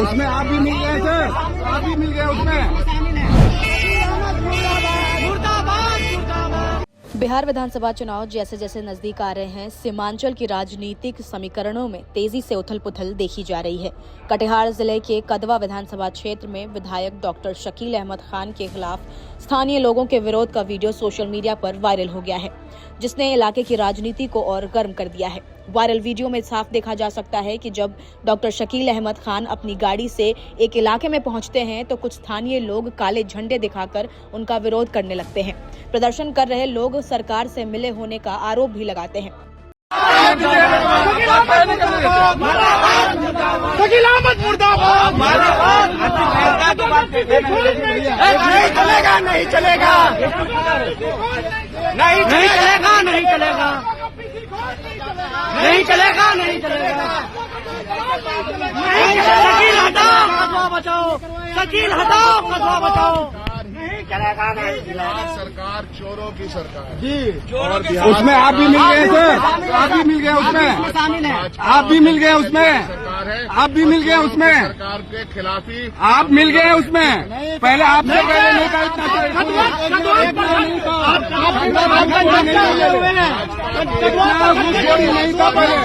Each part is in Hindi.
उसमें आप भी मिल गए सर, आप भी मिल गए उसमें। बिहार विधानसभा चुनाव जैसे जैसे नजदीक आ रहे हैं, सीमांचल की राजनीतिक समीकरणों में तेजी से उथल-पुथल देखी जा रही है। कटिहार जिले के कदवा विधानसभा क्षेत्र में विधायक डॉक्टर शकील अहमद खान के खिलाफ स्थानीय लोगों के विरोध का वीडियो सोशल मीडिया पर वायरल हो गया है, जिसने इलाके की राजनीति को और गर्म कर दिया है। वायरल वीडियो में साफ देखा जा सकता है कि जब डॉक्टर शकील अहमद खान अपनी गाड़ी से एक इलाके में पहुंचते हैं तो कुछ स्थानीय लोग काले झंडे दिखाकर उनका विरोध करने लगते हैं। प्रदर्शन कर रहे लोग सरकार से मिले होने का आरोप भी लगाते हैं। शकील अहमद मुर्दाबाद, नहीं चलेगा, नहीं चलेगा, नहीं चलेगा, नहीं चलेगा, नहीं चलेगा, नहीं चलेगा, शकील हटाओ, कस्बा बचाओ, शकील हटाओ, कस्बा बचाओ। सरकार चोरों की सरकार जी, उसमें आप भी मिल गए सर, आप भी मिल गए उसमें, आप भी मिल गए उसमें, सरकार है, आप भी मिल गए उसमें, सरकार के खिलाफ ही आप मिल गए उसमें। पहले आपसे पहले नहीं था, इतना नहीं था पहले।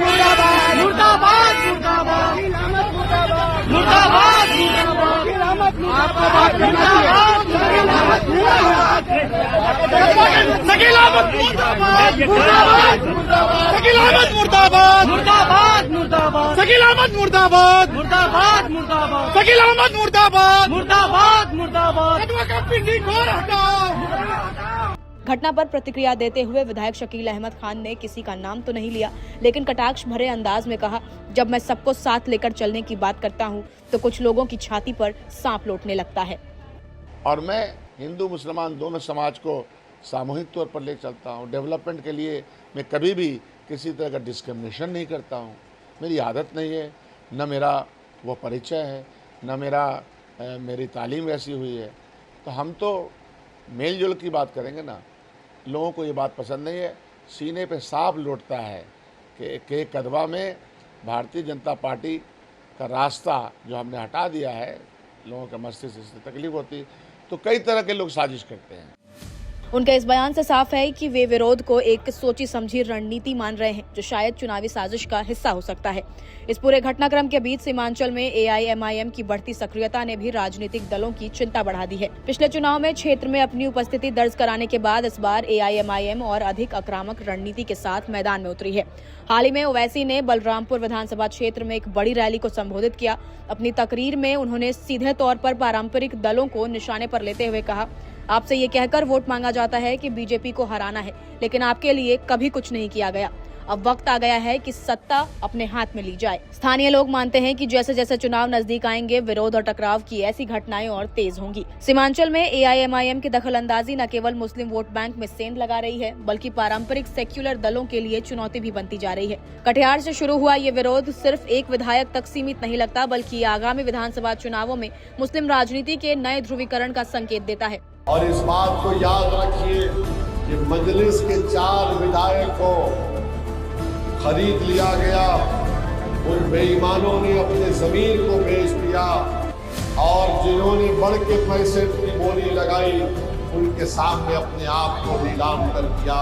मुर्दाबाद, मुर्दाबाद, मुर्दाबाद, मुर्दाबाद, शकील अहमद मुर्दाबाद, शकील अहमद मुर्दाबाद, मुर्दाबाद, मुर्दाबाद, शकील अहमद मुर्दाबाद, मुर्दाबाद, मुर्दाबाद, शकील अहमद मुर्दाबाद, मुर्दाबाद, मुर्दाबाद, कदवा का पिंडी खोर हटाओ। घटना पर प्रतिक्रिया देते हुए विधायक शकील अहमद खान ने किसी का नाम तो नहीं लिया, लेकिन कटाक्ष भरे अंदाज में कहा, जब मैं सबको साथ लेकर चलने की बात करता हूं तो कुछ लोगों की छाती पर सांप लौटने लगता है। और मैं हिंदू मुसलमान दोनों समाज को सामूहिक तौर पर ले चलता हूँ। डेवलपमेंट के लिए मैं कभी भी किसी तरह का डिस्क्रिमिनेशन नहीं करता हूँ। मेरी आदत नहीं है, न मेरा वो परिचय है, न मेरी तालीम वैसी हुई है। तो हम तो मेल जोल की बात करेंगे ना। लोगों को ये बात पसंद नहीं है। सीने पे सांप लौटता है कि कदवा में भारतीय जनता पार्टी का रास्ता जो हमने हटा दिया है, लोगों के मस्तिष्क से तकलीफ होती, तो कई तरह के लोग साजिश करते हैं। उनके इस बयान से साफ है कि वे विरोध को एक सोची समझी रणनीति मान रहे हैं, जो शायद चुनावी साजिश का हिस्सा हो सकता है। इस पूरे घटनाक्रम के बीच सीमांचल में AIMIM की बढ़ती सक्रियता ने भी राजनीतिक दलों की चिंता बढ़ा दी है। पिछले चुनाव में क्षेत्र में अपनी उपस्थिति दर्ज कराने के बाद इस बार AIMIM और अधिक आक्रामक रणनीति के साथ मैदान में उतरी है। हाल ही में ओवैसी ने बलरामपुर विधानसभा क्षेत्र में एक बड़ी रैली को संबोधित किया। अपनी तकरीर में उन्होंने सीधे तौर पर पारंपरिक दलों को निशाने पर लेते हुए कहा, आपसे ये कहकर वोट मांगा जाता है कि बीजेपी को हराना है, लेकिन आपके लिए कभी कुछ नहीं किया गया। अब वक्त आ गया है कि सत्ता अपने हाथ में ली जाए। स्थानीय लोग मानते हैं कि जैसे जैसे चुनाव नजदीक आएंगे, विरोध और टकराव की ऐसी घटनाएं और तेज होंगी। सीमांचल में AIMIM की दखलंदाजी न केवल मुस्लिम वोट बैंक में सेंध लगा रही है, बल्कि पारंपरिक सेक्युलर दलों के लिए चुनौती भी बनती जा रही है। कटिहार से शुरू हुआ ये विरोध सिर्फ एक विधायक तक सीमित नहीं लगता, बल्कि आगामी विधानसभा चुनावों में मुस्लिम राजनीति के नए ध्रुवीकरण का संकेत देता है। और इस बात को याद रखिए कि मजलिस के 4 विधायक को खरीद लिया गया। उन बेईमानों ने अपने जमीन को बेच दिया और जिन्होंने बढ़ के पैसे की बोली लगाई, उनके सामने अपने आप को नीलाम कर दिया।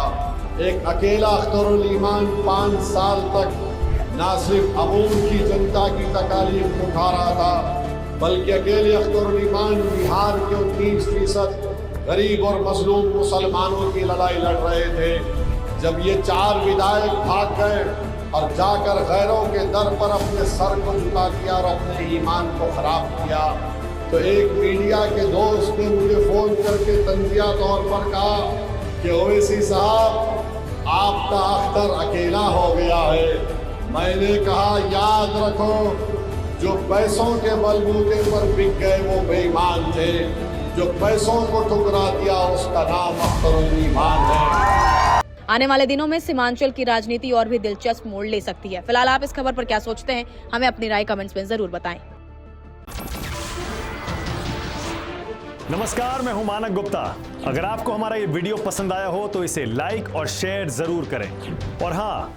एक अकेला अख्तरुल ईमान 5 साल तक न सिर्फ अमूल की जनता की तकालीफ उठा रहा था, बल्कि अकेले अख्तरुल ईमान बिहार के 30% गरीब और मजलूम मुसलमानों की लड़ाई लड़ रहे थे। जब ये 4 विधायक भाग गए और जाकर गैरों के दर पर अपने सर को झुका दिया और अपने ईमान को खराब किया, तो एक मीडिया के दोस्त ने मुझे फोन करके तंजिया तौर पर कहा कि ओवैसी साहब, आपका अख्तर अकेला हो गया है। मैंने कहा, याद रखो, जो पैसों के बलबूते पर बिक गए वो बेईमान थे, जो पैसों को ठुकरा दिया उसका नाम अख्तरुल ईमान है। आने वाले दिनों में सीमांचल की राजनीति और भी दिलचस्प मोड़ ले सकती है। फिलहाल आप इस खबर पर क्या सोचते हैं, हमें अपनी राय कमेंट्स में जरूर बताएं। नमस्कार, मैं हूं मानक गुप्ता। अगर आपको हमारा ये वीडियो पसंद आया हो तो इसे लाइक और शेयर जरूर करें और हाँ,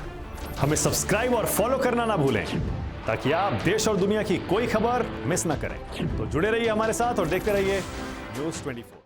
हमें सब्सक्राइब और फॉलो करना ना भूलें ताकि आप देश और दुनिया की कोई खबर मिस ना करें। तो जुड़े रहिए हमारे साथ और देखते रहिए न्यूज़ 24।